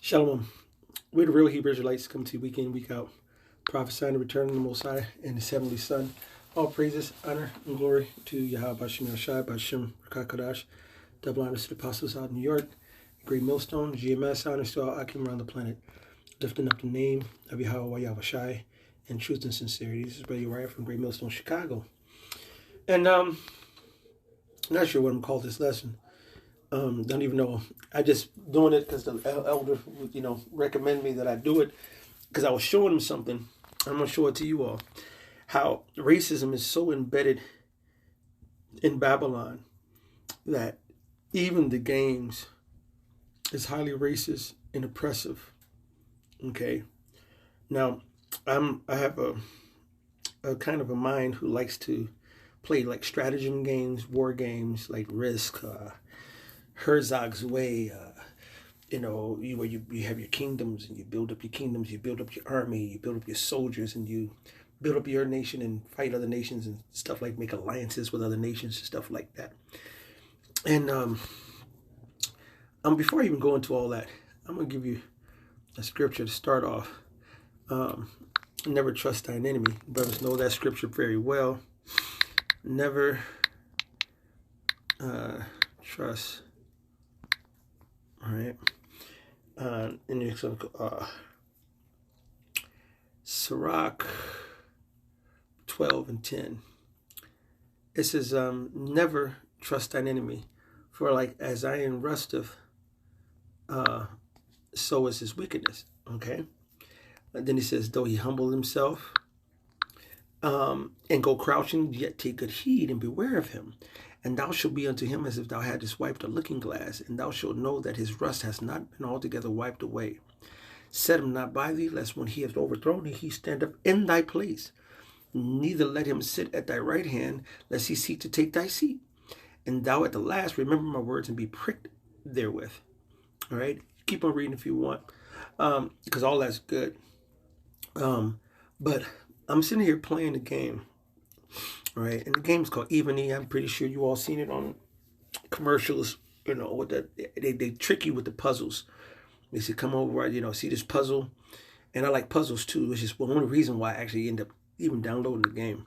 Shalom. We're the real Hebrew Israelites come to you week in, week out, prophesying the return of the Most High and His Heavenly Son. All praises, honor, and glory to Yahweh Bashem Yashai, Bashem Rakakadash, double honors to the apostles out in New York, Great Millstone, GMS honors to all Akim around the planet, lifting up the name of Yahweh Yahweh in truth and sincerity. This is Brother Uriah from Great Millstone, Chicago. And I'm not sure what I'm called this lesson. Don't even know. I just doing it because the elder would, recommend me that I do it because I was showing him something. I'm gonna show it to you all. How racism is so embedded in Babylon that even the games is highly racist and oppressive. Okay. Now, I have a kind of a mind who likes to play like stratagem games, war games, like Risk, Herzog's Way, where you have your kingdoms and you build up your kingdoms, you build up your army, you build up your soldiers, and you build up your nation and fight other nations and stuff, like make alliances with other nations and stuff like that. And before I even go into all that, I'm gonna give you a scripture to start off. Never trust thine enemy. Brothers know that scripture very well. Never trust. All right. And it's Sirach 12 and 10. It says, never trust thine enemy, for like as iron rusteth, so is his wickedness. Okay. And then he says, though he humble himself and go crouching, yet take good heed and beware of him. And thou shalt be unto him as if thou hadst wiped a looking glass, and thou shalt know that his rust has not been altogether wiped away. Set him not by thee, lest when he hath overthrown thee, he stand up in thy place. Neither let him sit at thy right hand, lest he seek to take thy seat. And thou at the last remember my words and be pricked therewith. All right? Keep on reading if you want, because all that's good. But I'm sitting here playing the game. All right, and the game's called Even E. I'm pretty sure you all seen it on commercials. With they trick you with the puzzles. They say, "Come over, see this puzzle," and I like puzzles too, which is one of the reasons why I actually end up even downloading the game.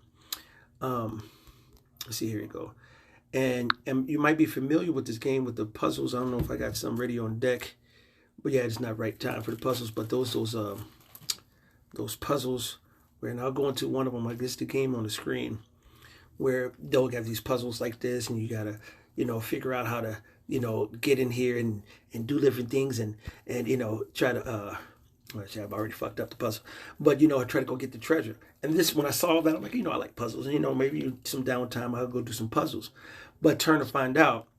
Let's see, here you go, and you might be familiar with this game with the puzzles. I don't know if I got some ready on deck, but yeah, it's not right time for the puzzles. But those puzzles, and I'll go into one of them. I guess the game on the screen, where they'll have these puzzles like this, and you gotta, figure out how to, get in here and do different things and try to, actually, I've already fucked up the puzzle, but I try to go get the treasure. And this, when I saw that, I'm like, I like puzzles, and maybe some downtime I'll go do some puzzles, but turn to find out,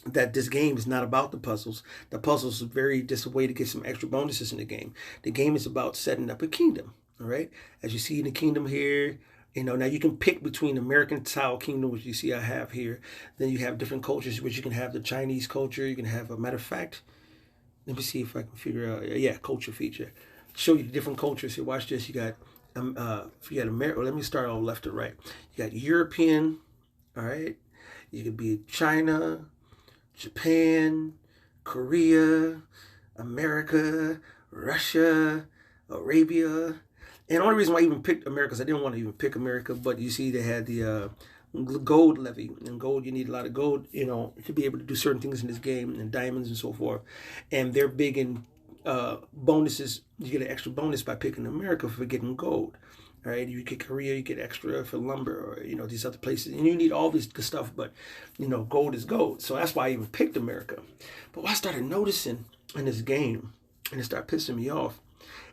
that this game is not about the puzzles. The puzzles are just a way to get some extra bonuses in the game. The game is about setting up a kingdom. All right, as you see in the kingdom here. Now you can pick between American style kingdom, which you see I have here. Then you have different cultures, which you can have the Chinese culture. You can have, a matter of fact, let me see if I can figure out, culture feature. Show you the different cultures here. Watch this. You got, if you got America, let me start on left to right. You got European, all right. You could be China, Japan, Korea, America, Russia, Arabia. And the only reason why I even picked America is I didn't want to even pick America, but you see they had the gold levy. And gold, you need a lot of gold, to be able to do certain things in this game, and diamonds and so forth. And they're big in bonuses. You get an extra bonus by picking America for getting gold. All right, you get Korea, you get extra for lumber, or these other places, and you need all this good stuff. But gold is gold, so that's why I even picked America. But what I started noticing in this game, and it started pissing me off,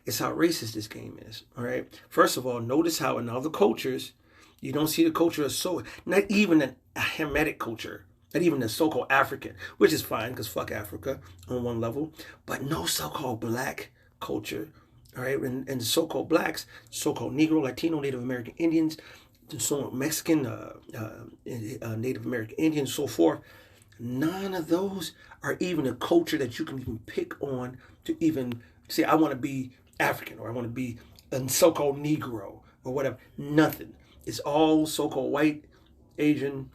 is how racist this game is. All right. First of all, notice how in other cultures, you don't see the culture as not even a Hamitic culture, not even a so-called African, which is fine because fuck Africa on one level, but no so-called black culture. All right. And the so-called blacks, so-called Negro, Latino, Native American Indians, so Mexican, Native American Indians, so forth. None of those are even a culture that you can even pick on to even say, I want to be African, or I want to be a so-called Negro, or whatever. Nothing. It's all so-called white, Asian,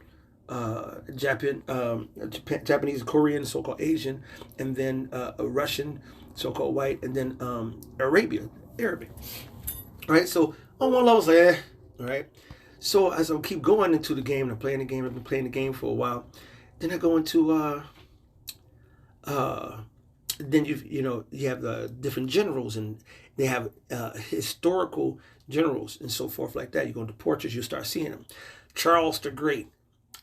Japanese, Korean, so-called Asian, and then a Russian, so-called white, and then Arabic. All right, so on one level, I was like, all right. So as I keep going into the game, I'm playing the game. I've been playing the game for a while. Then I go into uh, then you have the different generals, and they have historical generals and so forth like that. You go into portraits, you start seeing them. Charles the Great,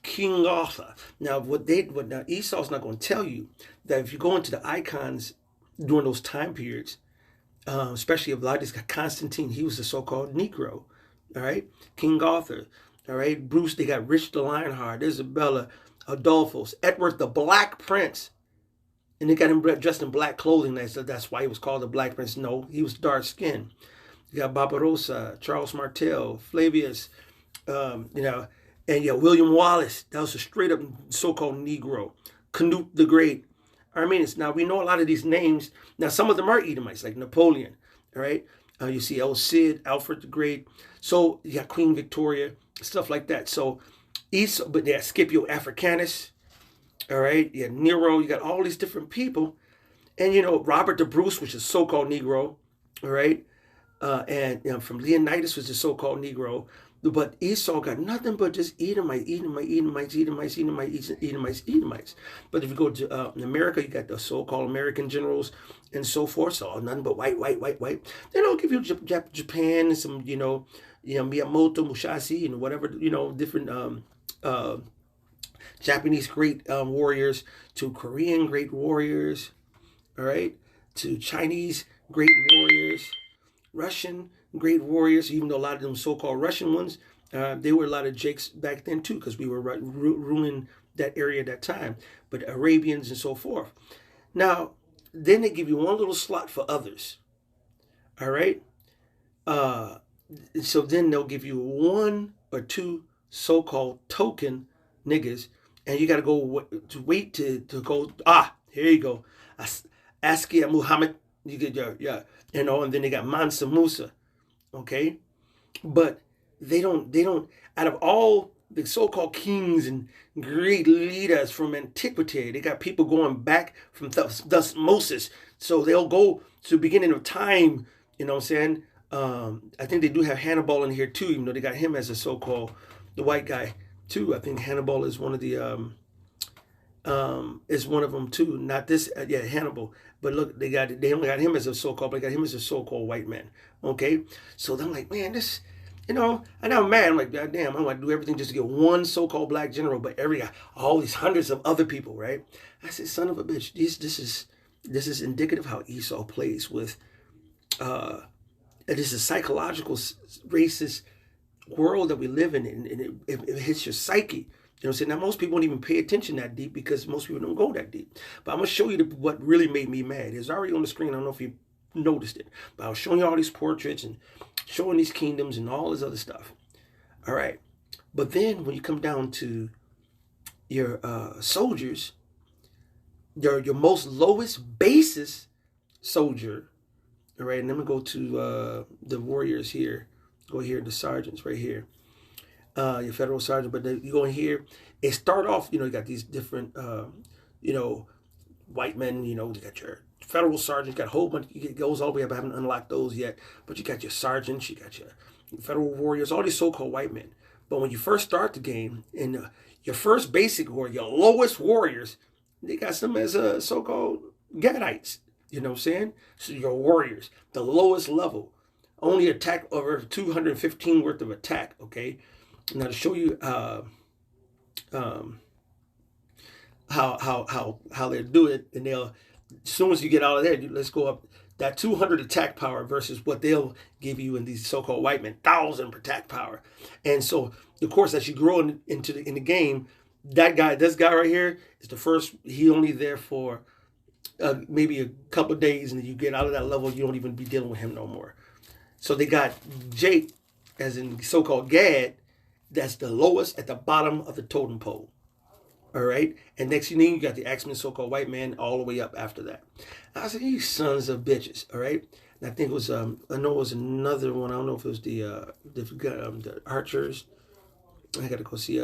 King Arthur. Now now Esau's not going to tell you that if you go into the icons during those time periods, especially of like this guy Constantine, he was the so-called Negro. All right, King Arthur. All right, Bruce. They got Rich the Lionheart, Isabella, Adolphus, Edward the Black Prince, and they got him dressed in black clothing. That's why he was called the Black Prince. No, he was dark skinned. You got Barbarossa, Charles Martel, Flavius, you know, and yeah, William Wallace. That was a straight up so-called Negro. Canute the Great. Armenians. Now we know a lot of these names. Now some of them are Edomites, like Napoleon. All right, you see El Cid, Alfred the Great. So you got Queen Victoria, stuff like that. So Esau, but yeah, Scipio Africanus. All right, yeah, Nero. You got all these different people, and you know Robert the Bruce, which is so-called Negro. All right, and you know, from Leonidas was the so-called Negro. But Esau got nothing but just Edomites. But if you go to America, you got the so-called American generals and so forth. So nothing but white. They don't give you Japan and some, Miyamoto, Musashi, and whatever, different Japanese great warriors to Korean great warriors, all right, to Chinese great warriors, Russian great warriors, even though a lot of them so-called Russian ones, they were a lot of Jakes back then too, because we were ruling that area at that time, but Arabians and so forth. Now, then they give you one little slot for others, all right? So then they'll give you one or two so-called token niggas, and you got to go wait to go, here you go, Askia Muhammad, you get and then they got Mansa Musa. Okay, but they don't out of all the so-called kings and great leaders from antiquity, they got people going back from Thutmose, so they'll go to the beginning of time, you know what I'm saying. I think they do have Hannibal in here too, even though they got him as a so-called the white guy too. I think Hannibal is one of the is one of them too. Not this, Hannibal. But look, they only got him as a so-called, but they got him as a so-called white man. Okay, so I'm like, man, this, and I'm mad. I'm like, God damn, I'm gonna do everything just to get one so-called black general, but all these hundreds of other people, right? I said, son of a bitch, this is indicative how Esau plays with. It is a psychological, racist world that we live in, and it hits your psyche. You know what I'm saying? Now, most people don't even pay attention that deep because most people don't go that deep. But I'm going to show you what really made me mad. It's already on the screen. I don't know if you noticed it. But I was showing you all these portraits and showing these kingdoms and all this other stuff. All right. But then when you come down to your soldiers, your most lowest basis soldier, all right, and I'm going to go to the warriors here. Go here, the sergeants right here. Your federal sergeant, but then you go in here, it start off, you got these different, white men, you got your federal sergeants, got a whole bunch, it goes all the way up, I haven't unlocked those yet, but you got your sergeants, you got your federal warriors, all these so-called white men. But when you first start the game, and your first basic warrior, your lowest warriors, they got some as so-called Gadites, you know what I'm saying? So your warriors, the lowest level, only attack over 215 worth of attack, okay? Now to show you how they do it, and they'll, as soon as you get out of there, let's go up that 200 attack power versus what they'll give you in these so-called white men, 1,000 attack power. And so, of course, as you grow in the game, this guy right here is the first. He only there for maybe a couple of days, and then you get out of that level, you don't even be dealing with him no more. So they got Jake, as in so-called Gad. That's the lowest at the bottom of the totem pole. All right. And next thing you got the Axeman, so-called white man, all the way up after that. I said, you sons of bitches. All right. And I think it was, I know it was another one. I don't know if it was the archers. I got to go see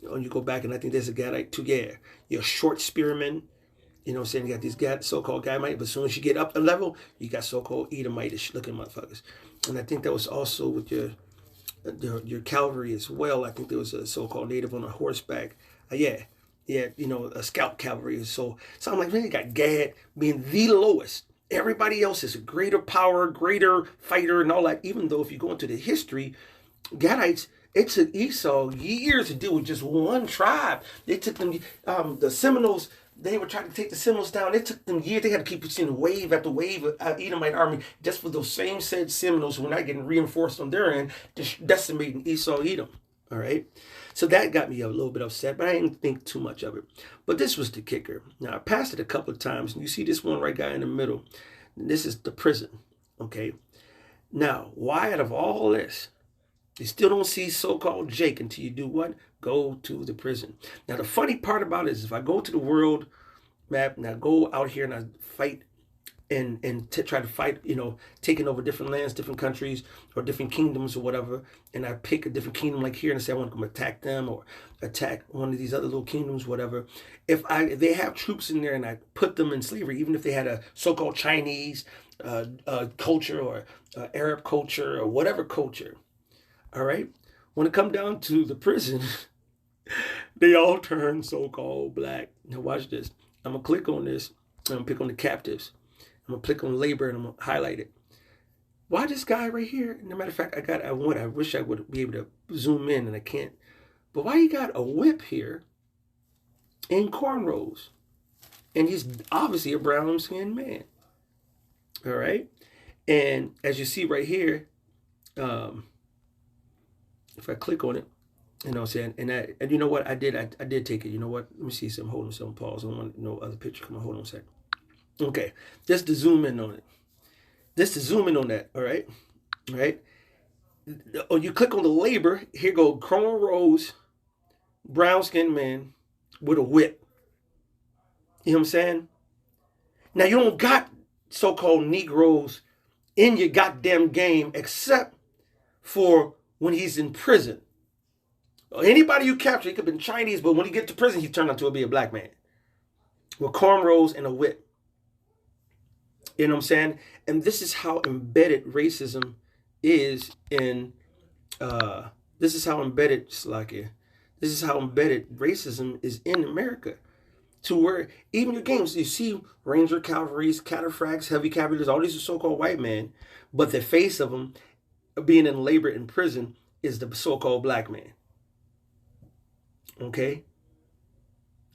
you go back, and I think there's a Gadite too. Yeah, you're a short spearman. You know what I'm saying? You got these so-called Gadite, but as soon as you get up a level, you got so-called Edomitish looking motherfuckers. And I think that was also with your cavalry as well. I think there was a so-called native on a horseback. Yeah, you know, a scout cavalry. So I'm like, man, you got Gad being the lowest. Everybody else is a greater power, greater fighter, and all that. Even though if you go into the history, Gadites, it took Esau years to deal with just one tribe. They took them, the Seminoles. They were trying to take the Seminoles down. It took them years. They had to keep seeing wave after wave of Edomite army just for those same said Seminoles who were not getting reinforced on their end, just decimating Esau, Edom. All right. So that got me a little bit upset, but I didn't think too much of it. But this was the kicker. Now, I passed it a couple of times, and you see this one right guy in the middle. This is the prison. Okay. Now, why out of all this, you still don't see so-called Jake until you do what? Go to the prison. Now, the funny part about it is if I go to the world map and I go out here and I fight and try to fight, you know, taking over different lands, different countries, or different kingdoms or whatever, and I pick a different kingdom like here and say I want to come attack them or attack one of these other little kingdoms, whatever. If they have troops in there and I put them in slavery, even if they had a so-called Chinese culture or Arab culture or whatever culture, all right, when it come down to the prison, they all turn so-called black. Now watch this. I'm going to click on this. I'm going to pick on the captives. I'm going to click on labor and I'm going to highlight it. Why this guy right here? No matter of fact, I wish I would be able to zoom in and I can't. But why he got a whip here and cornrows? And he's obviously a brown-skinned man. All right? And as you see right here, if I click on it, you know what I'm saying? And you know what? I did take it. You know what? Let me see some. Hold on some. Pause. I don't want no other picture. Come on. Hold on a second. Okay. Just to zoom in on it. Just to zoom in on that. All right. All right. Oh, you click on the labor. Here go cornrows, brown-skinned man with a whip. You know what I'm saying? Now, you don't got so-called Negroes in your goddamn game except for when he's in prison. Anybody you capture, he could have been Chinese, but when he gets to prison, he turned out to be a black man with cornrows and a whip. You know what I'm saying? And this is how embedded racism is in, this is how embedded racism is in America. To where even your games, you see Ranger cavalries, cataphracts, heavy cavalries, all these are so-called white men, but the face of them being in labor in prison is the so-called black man. Okay?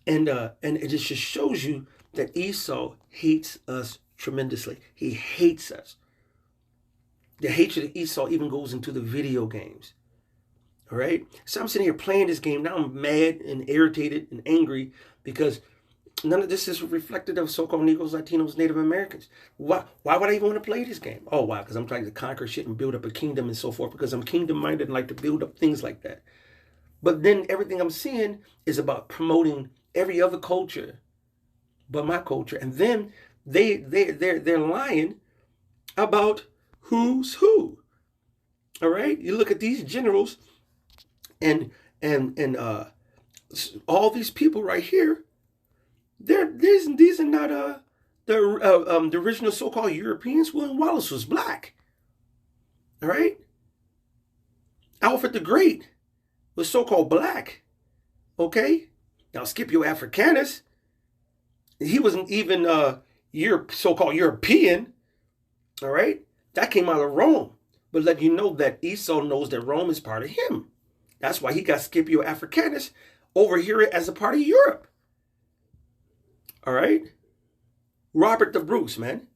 And it just shows you that Esau hates us tremendously. He hates us. The hatred of Esau even goes into the video games. All right? So I'm sitting here playing this game. Now I'm mad and irritated and angry because none of this is reflected of so-called Negroes, Latinos, Native Americans. Why would I even want to play this game? Oh, why? Because I'm trying to conquer shit and build up a kingdom and so forth. Because I'm kingdom-minded and like to build up things like that. But then everything I'm seeing is about promoting every other culture but my culture. And then they're lying about who's who. All right? You look at these generals and all these people right here. These are not the original so-called Europeans. William Wallace was black. All right? Alfred the Great was so-called black. Okay? Now Scipio Africanus, he wasn't even so-called European. All right? That came out of Rome. But let you know that Esau knows that Rome is part of him. That's why he got Scipio Africanus over here as a part of Europe. All right? Robert the Bruce, man.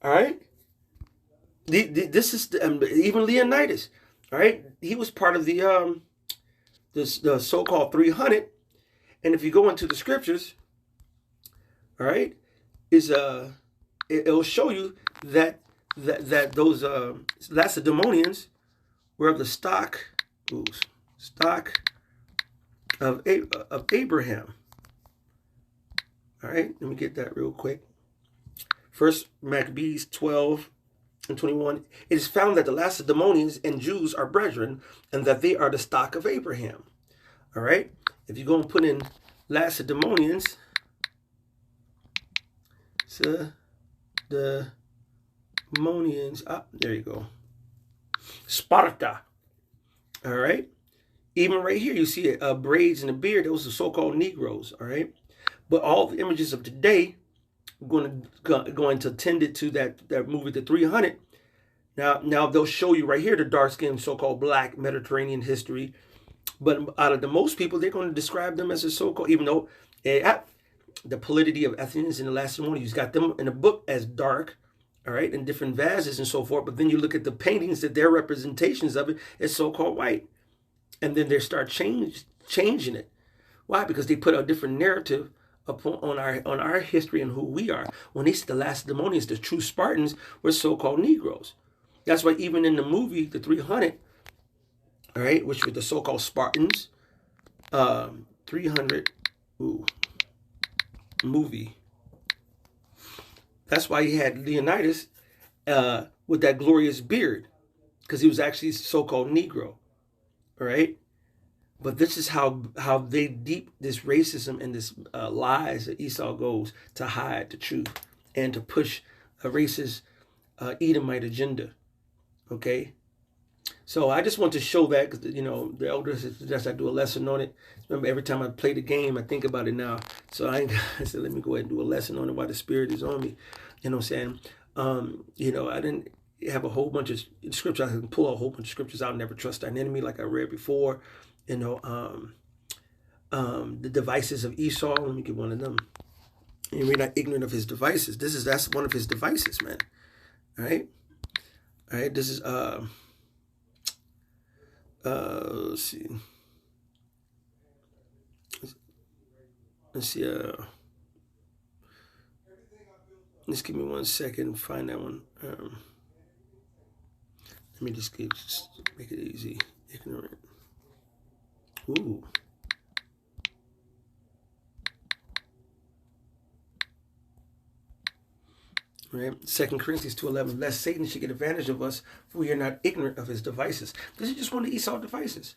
All right? This is even Leonidas. All right? He was part of the so-called 300. And if you go into the scriptures, all right, it'll show you that those Lacedaemonians were of the stock of Abraham. All right, let me get that real quick. First Maccabees 12:21. It is found that the Lacedaemonians and Jews are brethren, and that they are the stock of Abraham. All right. If you go and put in Lacedaemonians, there you go. Sparta. All right. Even right here, you see braids and a beard. Those are so-called Negroes. All right. But all the images of today going to tend it to that movie, The 300. Now they'll show you right here the dark-skinned so-called black Mediterranean history. But out of the most people, they're going to describe them as a so-called, even though the polity of Athenians and the Lacedaemonians got them in the book as dark, all right, in different vases and so forth. But then you look at the paintings, that their representations of it is so-called white. And then they start changing it. Why? Because they put a different narrative on our history and who we are. When they said the Lacedaemonians, the true Spartans, were so-called Negroes. That's why even in the movie, The 300, all right, which were the so-called Spartans, 300, movie. That's why he had Leonidas with that glorious beard, because he was actually so-called Negro, all right? But this is how they deep this racism and this lies that Esau goes to hide the truth and to push a racist Edomite agenda, okay? So I just want to show that, because, you know, the elders suggest I do a lesson on it. Remember, every time I play the game, I think about it now. So I said, let me go ahead and do a lesson on it while the Spirit is on me. You know what I'm saying? You know, I didn't have a whole bunch of scriptures. I can pull a whole bunch of scriptures out. Never trust thine enemy, like I read before. You know, the devices of Esau. Let me get one of them. And we're not ignorant of his devices. That's one of his devices, man. All right. All right. This is let's see. Let's see. Just give me 1 second. Find that one. Let me just make it easy. Ignorant. Ooh. Right? 2 Corinthians 2:11. Lest Satan should get advantage of us, for we are not ignorant of his devices. This is just one of Esau's devices.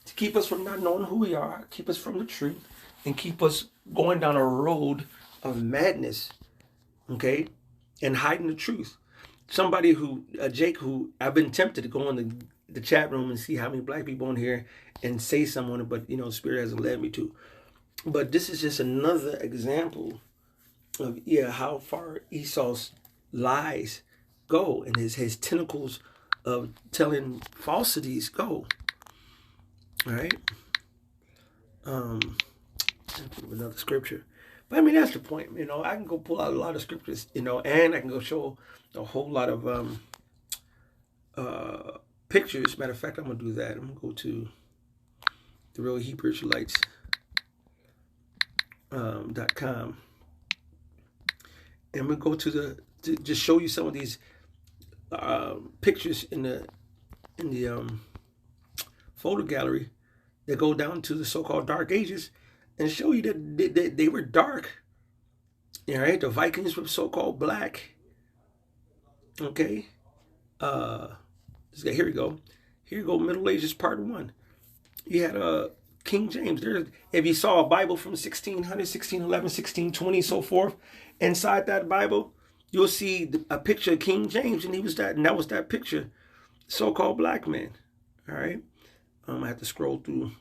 To keep us from not knowing who we are, keep us from the truth, and keep us going down a road of madness, okay, and hiding the truth. Somebody who, Jake, who I've been tempted to go in the chat room and see how many black people on here and say something on it, but, you know, Spirit hasn't led me to. But this is just another example of, how far Esau's lies go and his tentacles of telling falsities go. All right. Another scripture. But I mean, that's the point. You know, I can go pull out a lot of scriptures, you know, and I can go show a whole lot of pictures. Matter of fact, I'm going to do that. I'm going to go to the Real Hebrew Israelites .com. And we'll go to just show you some of these pictures in the photo gallery that go down to the so-called Dark Ages and show you that they were dark. All right, the Vikings were so-called black. Okay, here we go. Here you go, Middle Ages Part 1. You had King James. If you saw a Bible from 1600, 1611, 1620, so forth, inside that Bible, you'll see a picture of King James, and that was that picture, so-called black man. All right, I have to scroll through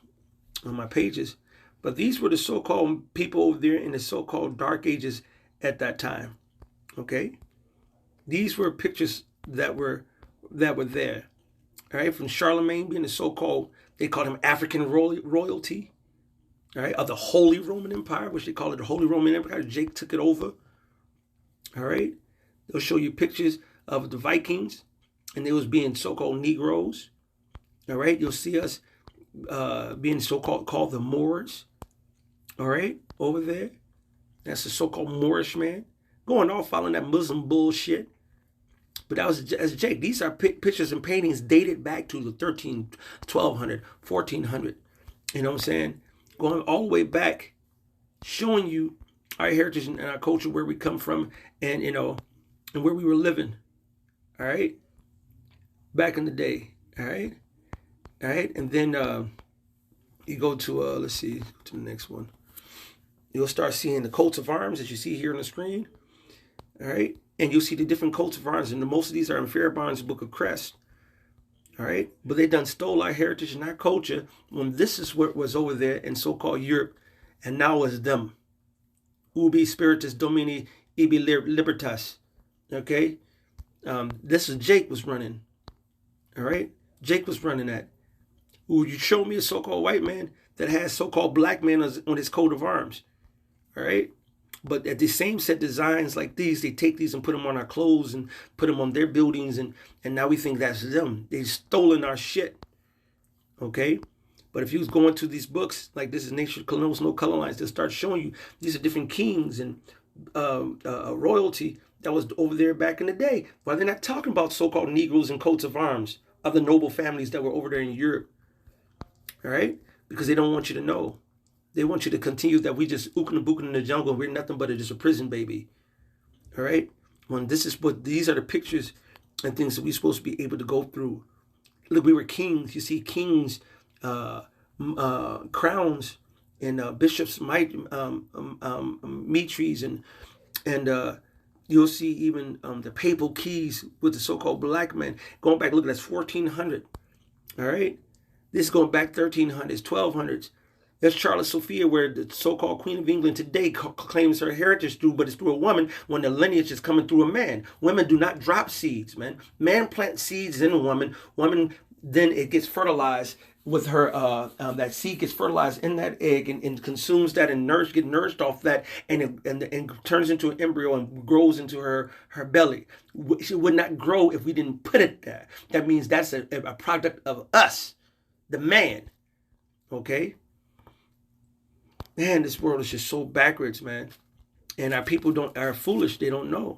on my pages, but these were the so-called people over there in the so-called Dark Ages at that time. Okay, these were pictures that were there. All right, from Charlemagne being the so-called, they called him African royalty. All right, of the Holy Roman Empire, which they call it the Holy Roman Empire. Jake took it over. All right, they'll show you pictures of the Vikings, and they was being so-called Negroes. All right, you'll see us being called the Moors. All right, over there, that's the so-called Moorish man, going off following that Muslim bullshit. But that was as Jake. These are pictures and paintings dated back to the 1200, 1400. You know what I'm saying? Going all the way back, showing you our heritage and our culture, where we come from, and, you know, and where we were living. All right, back in the day. All right, and then You go to, let's see, to the next one. You'll start seeing the coats of arms that you see here on the screen. All right. And you'll see the different coats of arms. And most of these are in Fairbairn's Book of Crest. All right. But they done stole our heritage and our culture when this is what was over there in so-called Europe. And now it's them. Ubi spiritus domini ibi libertas. Okay. This is Jake was running. All right. Jake was running that. Ooh, you show me a so-called white man that has so-called black men on his coat of arms. All right. But at the same set designs like these, they take these and put them on our clothes and put them on their buildings. And now we think that's them. They've stolen our shit. Okay. But if you was going to these books, like this is Nature Knows No Color Lines, they'll start showing you these are different kings and royalty that was over there back in the day. But they're not talking about so-called Negroes and coats of arms, other noble families that were over there in Europe. All right. Because they don't want you to know. They want you to continue that we just ookin' and bookin' in the jungle. We're nothing but just a prison baby. All right? When this is what these are the pictures and things that we're supposed to be able to go through. Look, we were kings. You see kings, crowns, and bishops, mitres, and you'll see even the papal keys with the so-called black men. Going back, look, that's 1400. All right? This is going back 1300s, 1200s. That's Charlotte Sophia, where the so-called Queen of England today claims her heritage through, but it's through a woman when the lineage is coming through a man. Women do not drop seeds, man. Man plants seeds in a woman. Woman, then it gets fertilized with her, that seed gets fertilized in that egg and consumes that and get nourished off that and turns into an embryo and grows into her belly. She would not grow if we didn't put it there. That means that's a product of us, the man, okay? Man, this world is just so backwards, man. And our people are foolish. They don't know,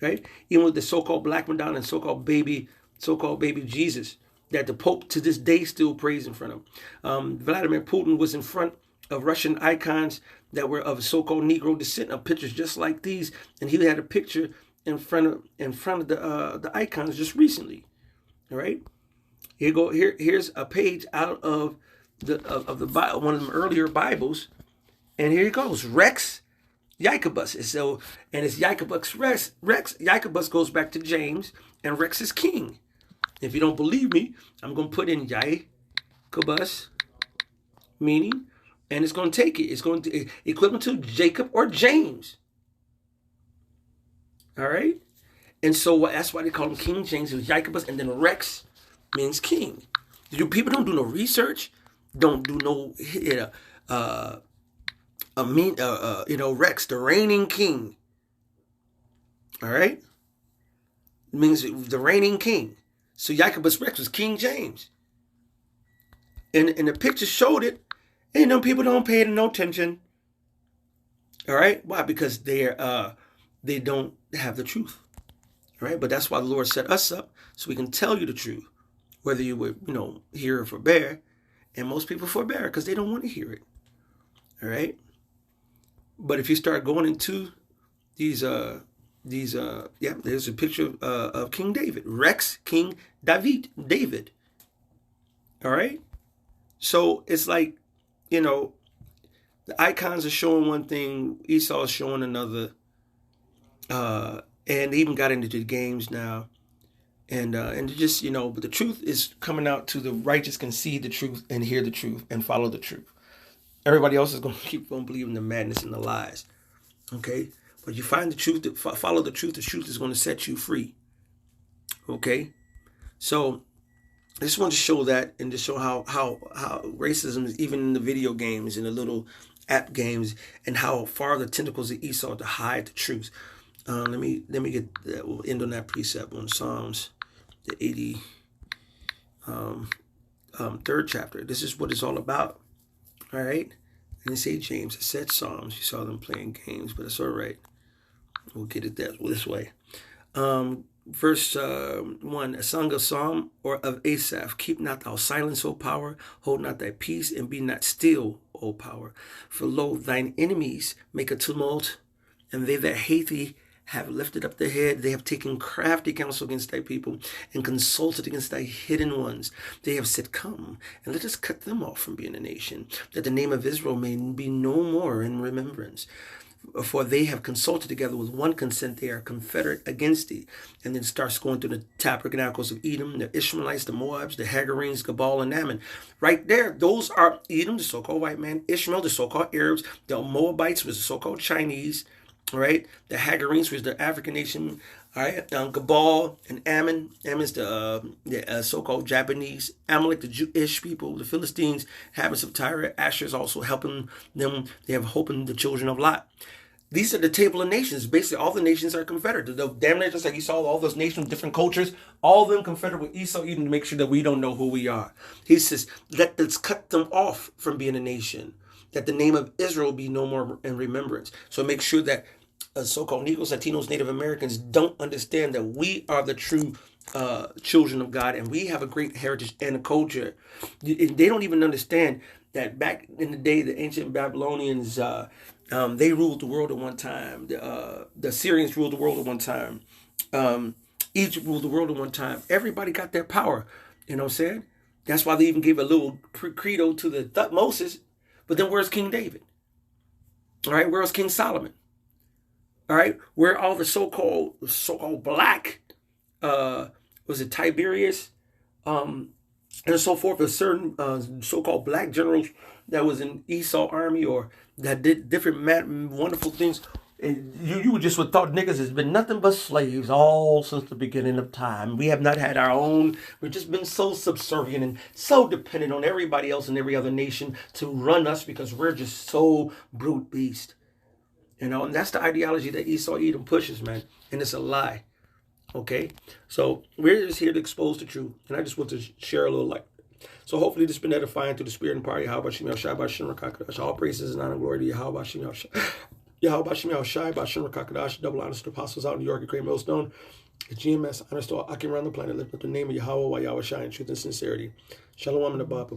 right? Even with the so-called Black Madonna and so-called baby Jesus that the Pope to this day still prays in front of. Vladimir Putin was in front of Russian icons that were of so-called Negro descent, of pictures just like these, and he had a picture in front of the icons just recently. All right, here's a page out of the Bible, one of the earlier Bibles. And here he goes, Rex Jacobus. And it's Jacobus Rex. Jacobus goes back to James, and Rex is king. If you don't believe me, I'm going to put in Jacobus, meaning, and it's going to take it. It's going to equivalent to Jacob or James. All right? And so that's why they call him King James. It was Jacobus, and then Rex means king. People don't do no research, don't do no, Rex, the reigning king. All right? It means the reigning king. So Jacobus Rex was King James. And the picture showed it. And people don't pay it no attention. All right? Why? Because they don't have the truth. All right? But that's why the Lord set us up so we can tell you the truth. Whether you would, hear or forbear. And most people forbear because they don't want to hear it. All right? But if you start going into there's a picture of King David, Rex King David. All right. So it's like, the icons are showing one thing, Esau is showing another, and they even got into the games now, and just but the truth is coming out to the righteous can see the truth and hear the truth and follow the truth. Everybody else is going to keep on believing the madness and the lies. Okay? But you find the truth, follow the truth is going to set you free. Okay? So, I just want to show that and to show how racism is even in the video games and the little app games and how far the tentacles of Esau to hide the truth. Let me get that. We'll end on that precept on Psalms, the 83rd chapter. This is what it's all about. All right. I didn't say James. I said Psalms. You saw them playing games, but it's all right. We'll get it this way. Verse 1, a song of Psalm or of Asaph. Keep not thou silence, O power. Hold not thy peace, and be not still, O power. For lo, thine enemies make a tumult, and they that hate thee have lifted up their head. They have taken crafty counsel against thy people and consulted against thy hidden ones. They have said, come, and let us cut them off from being a nation, that the name of Israel may be no more in remembrance. For they have consulted together with one consent. They are confederate against thee. And then starts going through the tabernacles of Edom, the Ishmaelites, the Moabs, the Hagarenes, Gebal, and Ammon. Right there, those are Edom, the so-called white man, Ishmael, the so-called Arabs, the Moabites was the so-called Chinese, all right? The Hagarenes was the African nation, all right? Gebal and Ammon. Ammon's the so-called Japanese. Amalek, the Jewish people. The Philistines, habits of Tyre. Asher is also helping them. They have hope in the children of Lot. These are the table of nations. Basically, all the nations are confederate. The damn nations, like you saw, all those nations, different cultures, all of them confederate with Esau, even to make sure that we don't know who we are. He says, let's cut them off from being a nation, that the name of Israel be no more in remembrance. So make sure that so-called Negroes, Latinos, Native Americans don't understand that we are the true children of God, and we have a great heritage and a culture. They don't even understand that back in the day, the ancient Babylonians, they ruled the world at one time. The Assyrians ruled the world at one time. Egypt ruled the world at one time. Everybody got their power. You know what I'm saying? That's why they even gave a little credo to the Thutmosis. But then where's King David? All right, where's King Solomon? All right, where are all the so-called black, was it Tiberius, and so forth, a certain so-called black generals that was in Esau army or that did different wonderful things. And you would thought niggas has been nothing but slaves all since the beginning of time. We have not had our own. We've just been so subservient and so dependent on everybody else and every other nation to run us because we're just so brute beast. You know, and that's the ideology that Esau Edom pushes, man. And it's a lie. Okay? So we're just here to expose the truth. And I just want to share a little light. So hopefully this has been edifying through the spirit and power of Yahweh Shem Shai B'Shem Rakakadash. All praises and honor and glory to Yahweh Shem Shai. Yahweh Shem Shai B'Shem Rakakadash. Double honors to the apostles out in New York and Craig Millstone. GMS honors to all Akim around the planet. Lift up the name of Yahweh while Yahweh Shai in truth and sincerity. Shalom and above.